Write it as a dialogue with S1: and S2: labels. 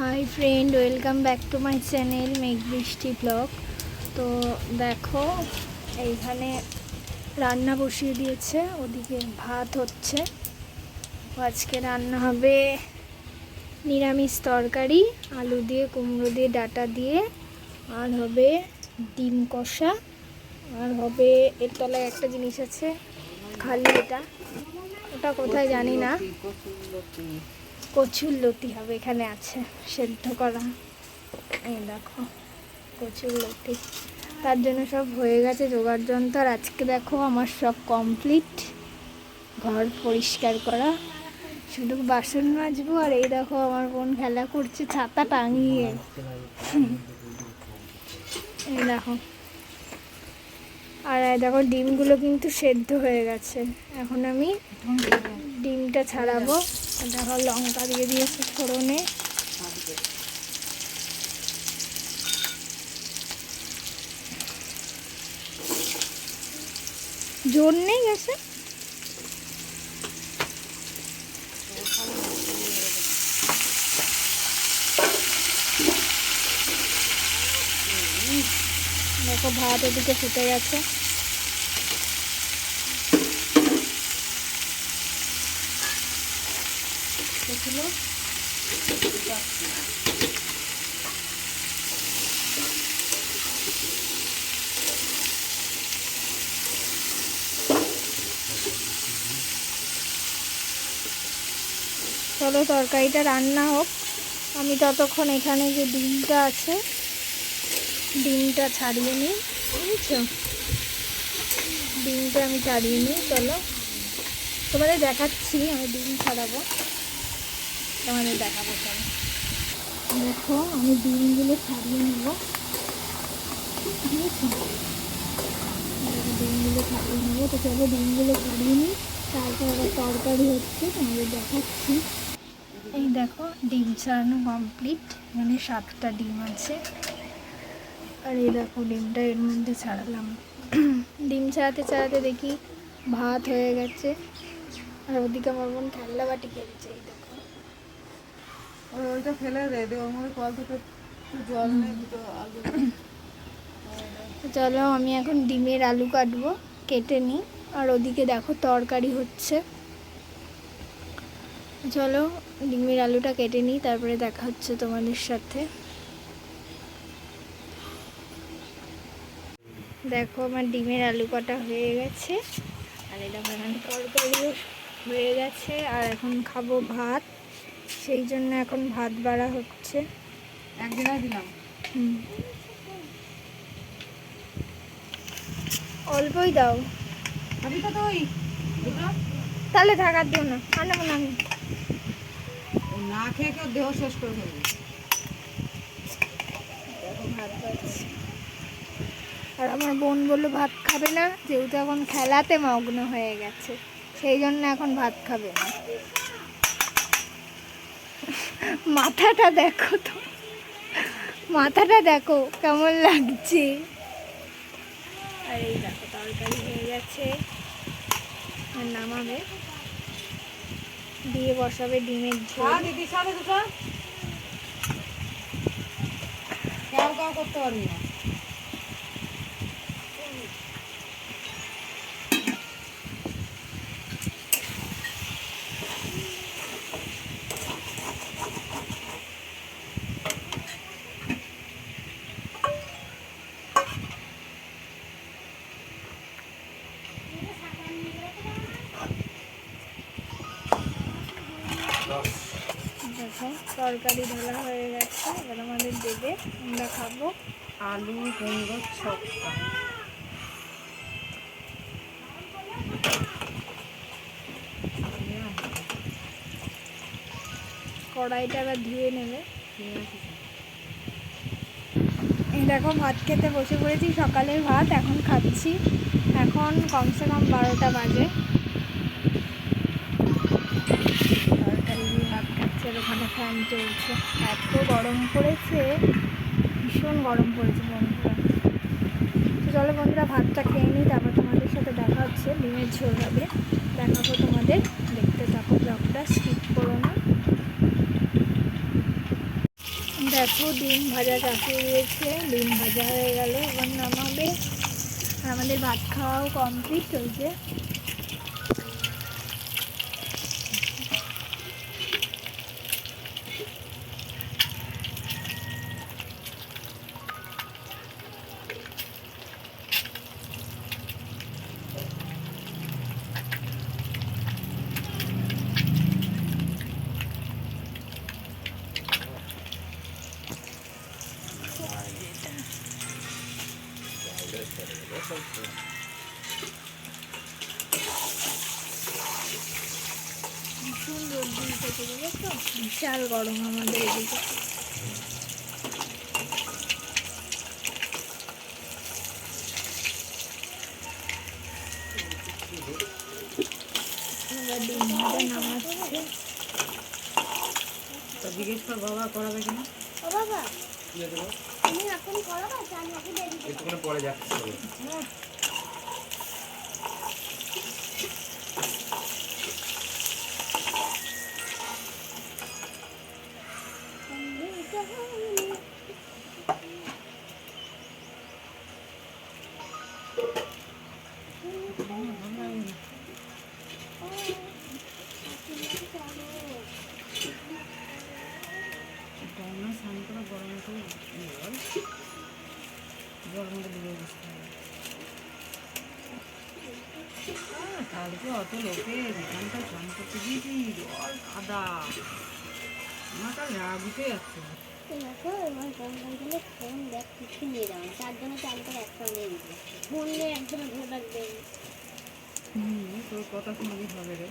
S1: Hi friend, welcome back to my channel মেঘ বৃষ্টি blog. তো দেখো, এইখানে রান্না বসিয়ে দিয়েছে, ওদিকে ভাত হচ্ছে। আজকে রান্না হবে নিরামিষ তরকারি, আলু দিয়ে, কুমড়ো দিয়ে, ডাঁটা দিয়ে, আর হবে ডিম কষা, আর হবে এর তলায় একটা জিনিস আছে খালি, ওটা কোথায় জানি না, কচুর লতি হবে, এখানে আছে সেদ্ধ করা। এই দেখো কচুর লতি, তার জন্য সব হয়ে গেছে জোগাড় যন্ত্র। আর আজকে দেখো আমার সব কমপ্লিট, ঘর পরিষ্কার করা, শুধু বাসন মাজবো। আর এই দেখো আমার বোন খেলা করছে ছাতা টাঙিয়ে। এই দেখো, আর দেখো ডিমগুলো কিন্তু সেদ্ধ হয়ে গেছে। এখন আমি ডিমটা ছাড়াবো। দেখো লঙ্কা দিয়ে দিয়েছি ফোড়নে। জোর নেই গেছে, দেখো ভাত ওদিকে ফুটে গেছে। চলো তরকারিটা রান্না হোক, আমি ততক্ষণ এখানে যে ডিমটা আছে ডিমটা ছাড়িয়ে নিই। বুঝছো, ডিমটা আমি ছাড়িয়ে নিই। চলো তোমাদের দেখাচ্ছি, আমি ডিম ছাড়াবো, তোমাদের দেখাবো। চলো দেখো, আমি ডিমগুলো ছাড়িয়ে নেব। বুঝেছো, ডিমগুলো ছাড়িয়ে নেবো। তো চলো ডিমগুলো ছাড়িয়ে নিই, তারপর আবার তরকারি হচ্ছে, তোমাদের দেখাচ্ছি। এই দেখো ডিম ছাড়ানো কমপ্লিট, মানে 7টা ডিম আছে। আর এই দেখো ডিমটা এর মধ্যে ছাড়ালাম। ডিম ছাড়াতে ছাড়াতে দেখি ভাত হয়ে গেছে। আর ওদিকে আমার বোন খেলনা বাটি খেলছে। এই দেখো,
S2: ওইটা ফেলে দে, ওর মধ্যে কল থেকে জল নেই, দুটো আলু।
S1: চলো আমি এখন ডিমের আলু কাটবো, কেটে নিই। আর ওদিকে দেখো তরকারি হচ্ছে। চলো ডিমের আলুটা কেটে নিই, তারপরে দেখা হচ্ছে তোমাদের সাথে। দেখো আমার ডিমের আলু কাটা হয়ে গেছে, আর এটা এখানে তরকারিও হয়ে গেছে। আর এখন খাবো ভাত, সেই জন্য এখন ভাত বাড়া হচ্ছে।
S2: একদিনে দিলাম।
S1: অল্পই দাও,
S2: আমি তো ওই
S1: তাহলে থাকার দিও না, আনাবো না আমি।
S2: না খেয়ে কেউ দেহ শেষ করে ফেলবে।
S1: দেখো ভাত বাড়ছে। আর আমার বোন বললো ভাত খাবে না, যেহেতু এখন খেলাতে মগ্ন হয়ে গেছে, সেই জন্য এখন ভাত খাবে না। মাথাটা দেখো তো, মাথাটা দেখো কেমন লাগছে। আর এই দেখো তরকারি হয়ে গেছে, আর নামাবে, দিয়ে বসাবে ডিমের ঝোল।
S2: দিদি সাথে দুটো কাউ কাউ করতে পারবি না।
S1: দেখো তরকারি ঢালা হয়ে গেছে, এবার আমাদের দেবে, আমরা খাবো।
S2: আলু কুমড়োর ছক্কা।
S1: কড়াইটা এবার ধুয়ে নেবে। এই দেখো ভাত খেতে বসে পড়েছি, সকালের ভাত এখন খাচ্ছি। এখন কমসে কম 12টা বাজে। তরকারি দিয়ে ভাত খাচ্ছে, আর ওখানে ফ্যান চলছে। এত গরম পড়েছে, ভীষণ গরম পড়েছে বন্ধুরা। তো চলো বন্ধুরা ভাতটা খেয়ে নিই, তারপর তোমাদের সাথে দেখা হচ্ছে। ডিমের ঝোল হবে, দেখাবো তোমাদের, দেখতে থাকো ব্লগটা, স্কিপ করো না। দেখো ডিম ভাজা চাপিয়ে দিয়েছে, ডিম ভাজা হয়ে গেল, এবার নামাবে। আর আমাদের ভাত খাওয়াও কমপ্লিট হয়েছে। ভীষণ রোদ্দুর উঠেছে বুঝেছো, বিশাল গরম আমাদের এদিকে। এবার ডিম ভাজা নামাচ্ছে।
S2: তো জিজ্ঞেস কর বাবা করাবে কিনা।
S1: ও বাবা,
S3: কি আছে গো?
S1: তুমি এখন করাবা চাল নাকি দেরি?
S3: একটুখানি পরে যাচ্ছি তবে।
S2: গরমে স্নান করে গরমে তো জল মধ্যে ডুবে বসতে হবে। কালকে অত লোকে এখানটা স্নান করতে গিয়েছি, জল কাদা, আমার কাল রাগ উঠে যাচ্ছে।
S4: দেখো আমার বন্ধুগুলো ফোন ব্যাগ কিছু নিয়ে যাও, চারজনে চাল করে একসঙ্গে নিতে ফোন নিয়ে একজনে ধরে রাখবেন।
S2: তোর কথা শুনলেই হবে রে।